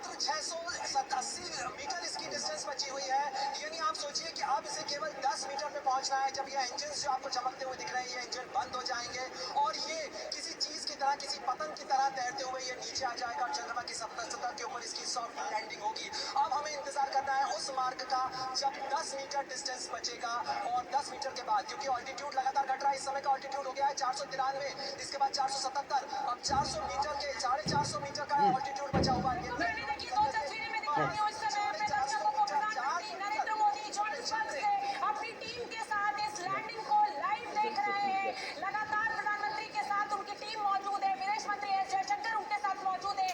मात्र 687 मीटर इसकी डिस्टेंस बची हुई है। यानी आप सोचिए कि अब इसे केवल 10 मीटर पे पहुंचना है। जब ये इंजन जो आपको चमकते हुए दिख रहे हैं, ये इंजन बंद हो जाएंगे और ये किसी चीज की तरह, किसी पतंग की तरह तैरते हुए ये नीचे आ जाएगा और चंद्रमा की सतह के ऊपर इसकी सॉफ्ट लैंडिंग होगी। अब हमें इंतजार करना है उस मार्ग का जब 10 मीटर डिस्टेंस बचेगा और 10 मीटर के बाद, क्योंकि ऑल्टीट्यूड लगातार घट रहा है। इस समय का ऑल्टीट्यूड हो गया है 493, इसके बाद 477, अब 400 मीटर के 450 मीटर का ऑल्टीट्यूड बचा हुआ है। देखिए दो तस्वीरें मैं दिखा रही हूँ इस समय अपने दर्शकों को। प्रधानमंत्री नरेंद्र मोदी जॉनसबर्ग से अपनी टीम के साथ इस लैंडिंग को लाइव देख रहे हैं। लगातार प्रधानमंत्री के साथ उनकी टीम मौजूद है, विदेश मंत्री एस जयशंकर उनके साथ मौजूद है।